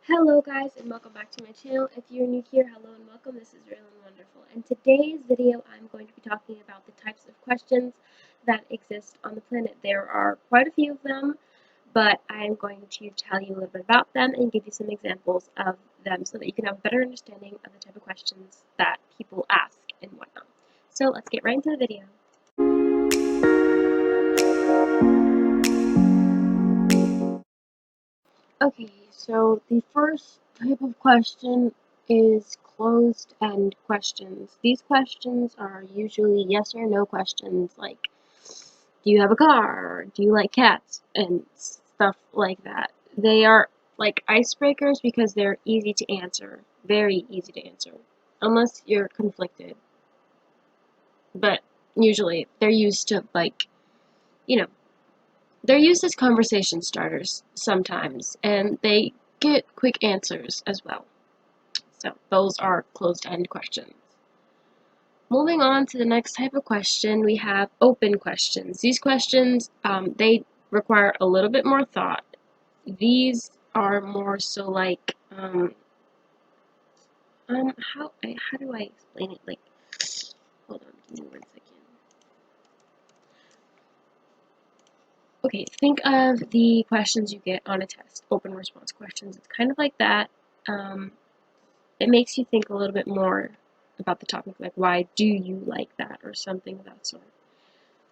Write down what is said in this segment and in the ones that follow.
Hello guys and welcome back to my channel. If you're new here, hello and welcome. This is Real and Wonderful. In today's video, I'm going to be talking about the types of questions that exist on the planet. There are quite a few of them, but I'm going to tell you a little bit about them and give you some examples of them so that you can have a better understanding of the type of questions that people ask and whatnot. So let's get right into the video. Okay, so the first type of question is closed-end questions. These questions are usually yes or no questions, like, do you have a car? Do you like cats? And stuff like that. They are like icebreakers because they're easy to answer. Very easy to answer. Unless you're conflicted. But usually they're used to, like, you know, they're used as conversation starters sometimes, and they get quick answers as well. So those are closed-end questions. Moving on to the next type of question, we have open questions. These questions, they require a little bit more thought. These are more so like, how do I explain it? Like, hold on, give me 1 second. Okay, think of the questions you get on a test, open response questions. It's kind of like that. It makes you think a little bit more about the topic, like why do you like that, or something of that sort.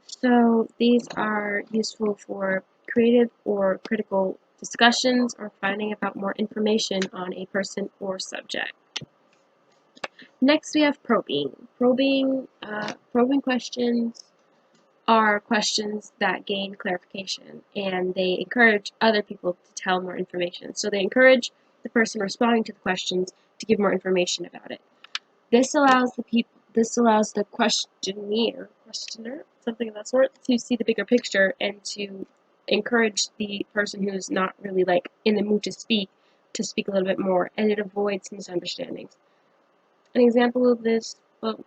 So these are useful for creative or critical discussions or finding out more information on a person or subject. Next we have probing. Probing questions are questions that gain clarification, and they encourage other people to tell more information. So they encourage the person responding to the questions to give more information about it. This allows the questioner, something of that sort, to see the bigger picture and to encourage the person who's not really like in the mood to speak a little bit more, and it avoids misunderstandings. An example of this, well,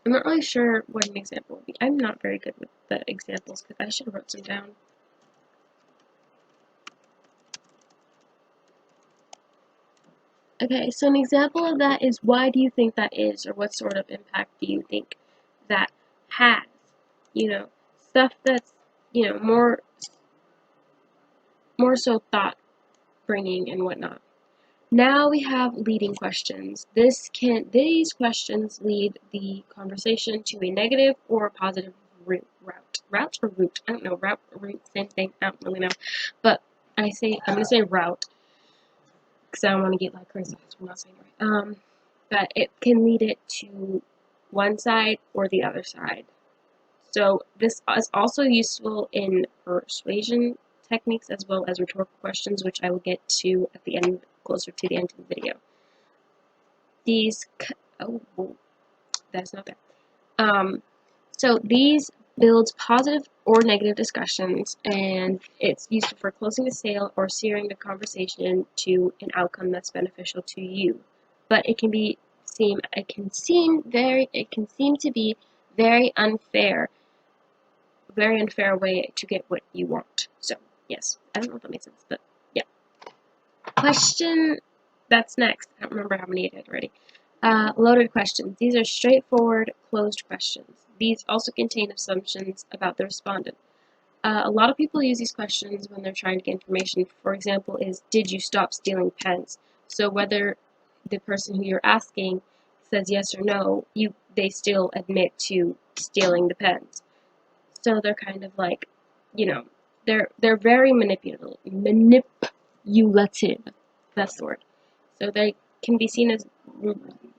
I'm not really sure what an example would be. I'm not very good with the examples because I should have wrote some down. Okay, so an example of that is, why do you think that is, or what sort of impact do you think that has? Stuff that's, more so thought bringing and whatnot. Now we have leading questions. These questions lead the conversation to a negative or a positive route. Route or route? I don't know. Route, route, same thing. I don't really know. But I'm gonna say route because I don't want to get like criticized for not saying it right. But it can lead it to one side or the other side. So this is also useful in persuasion techniques as well as rhetorical questions, which I will get to at the end, closer to the end of the video. That's not there. So these builds positive or negative discussions, and it's useful for closing a sale or steering the conversation to an outcome that's beneficial to you. But it can seem to be very unfair way to get what you want. So yes, I don't know if that makes sense, but yeah. Question that's next. I don't remember how many I did already. Loaded questions. These are straightforward, closed questions. These also contain assumptions about the respondent. A lot of people use these questions when they're trying to get information. For example, is, did you stop stealing pens? So whether the person who you're asking says yes or no, they still admit to stealing the pens. So they're kind of like, they're very manipulative. That's the word. So they can be seen as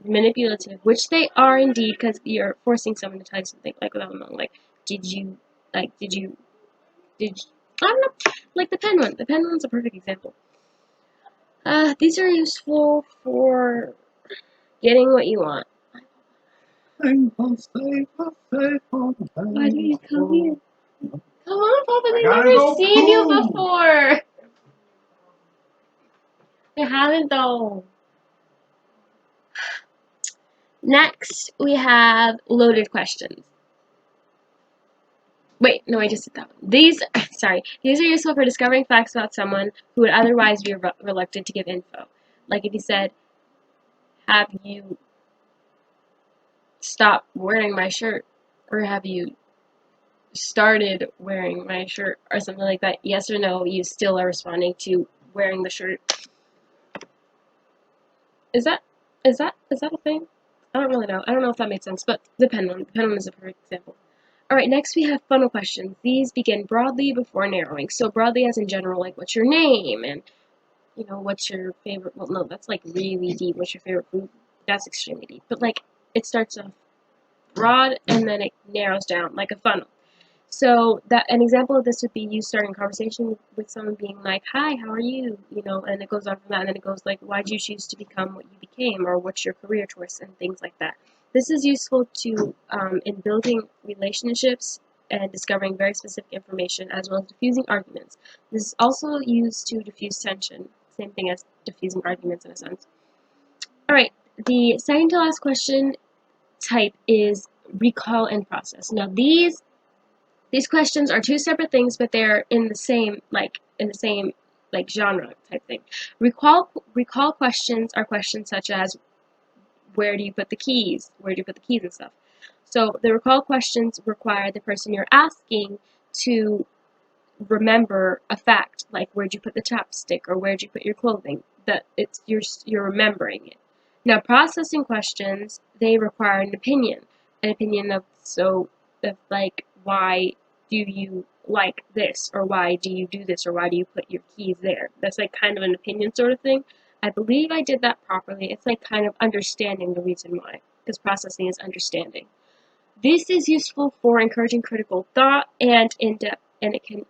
manipulative, which they are indeed, because you're forcing someone to tell you something, like without knowing, like, did you, I don't know, like the pen one. The pen one's a perfect example. These are useful for getting what you want. Why do you come here? Come on, Papa, they've never seen you before. They haven't, though. Next, we have loaded questions. Wait, no, I just did that one. These, sorry, these are useful for discovering facts about someone who would otherwise be reluctant to give info. Like if you said, have you stopped wearing my shirt? Or have you started wearing my shirt? Or something like that. Yes or no, you still are responding to wearing the shirt. Is that, is that a thing? I don't really know. I don't know if that made sense, but the pendulum is a perfect example. Alright, next we have funnel questions. These begin broadly before narrowing. So broadly as in general, like what's your name? And, you know, what's your favorite, well, no, that's like really deep. What's your favorite food? That's extremely deep. But like, it starts off broad and then it narrows down like a funnel. So that an example of this would be you starting a conversation with someone being like, "Hi, how are you?" You know, and it goes on from that, and then it goes like, "Why'd you choose to become what you became?" or "What's your career choice?" and things like that. This is useful to in building relationships and discovering very specific information, as well as diffusing arguments. This is also used to diffuse tension. Same thing as diffusing arguments in a sense. All right, the second to last question type is recall and process. Now these questions are two separate things, but they're in the same genre type thing. Recall questions are questions such as where do you put the keys? Where do you put the keys and stuff? So the recall questions require the person you're asking to remember a fact, like where'd you put the chapstick or where'd you put your clothing. That it's you're remembering it. Now processing questions, they require an opinion of like why do you like this, or why do you do this, or why do you put your keys there. That's like kind of an opinion sort of thing. I believe I did that properly. It's like kind of understanding the reason why, because processing is understanding. This is useful for encouraging critical thought and in-depth, and it can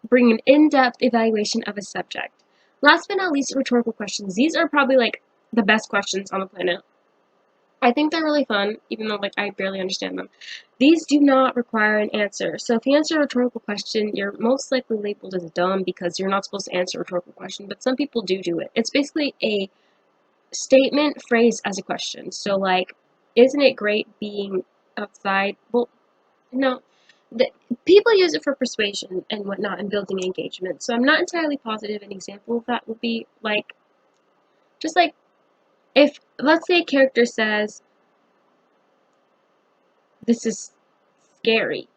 bring an in-depth evaluation of a subject. Last but not least, rhetorical questions. These are probably like the best questions on the planet. I think they're really fun, even though like I barely understand them. These do not require an answer. So if you answer a rhetorical question, you're most likely labeled as dumb because you're not supposed to answer a rhetorical question, but some people do it. It's basically a statement phrased as a question. So like, isn't it great being outside? Well, no. The, people use it for persuasion and whatnot and building engagement. So I'm not entirely positive an example of that would be like, just like if, let's say a character says, this is scary.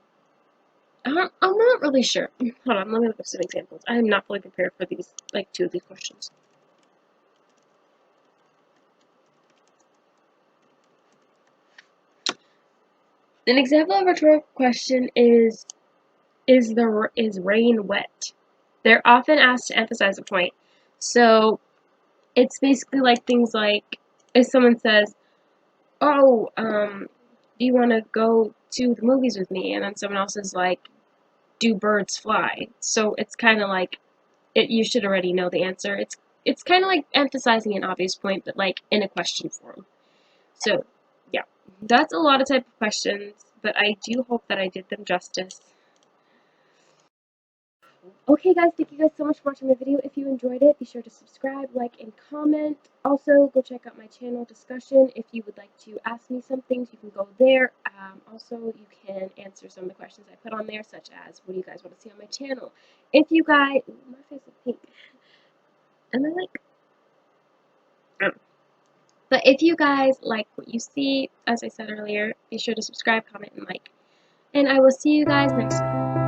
I'm not really sure. Hold on, let me look up some examples. I am not fully prepared for these, like, two of these questions. An example of a rhetorical question is rain wet? They're often asked to emphasize a point. So it's basically like things like if someone says, "Oh, do you want to go to the movies with me?" and then someone else is like, "Do birds fly?" So it's kind of like you should already know the answer. It's kind of like emphasizing an obvious point, but like in a question form. So yeah, that's a lot of type of questions, but I do hope that I did them justice. Okay guys, thank you guys so much for watching my video. If you enjoyed it, be sure to subscribe, like, and comment. Also, go check out my channel discussion. If you would like to ask me some things, you can go there. Also, you can answer some of the questions I put on there, such as, what do you guys want to see on my channel? If you guys, my face is pink. And I like, but if you guys like what you see, as I said earlier, be sure to subscribe, comment, and like. And I will see you guys next time.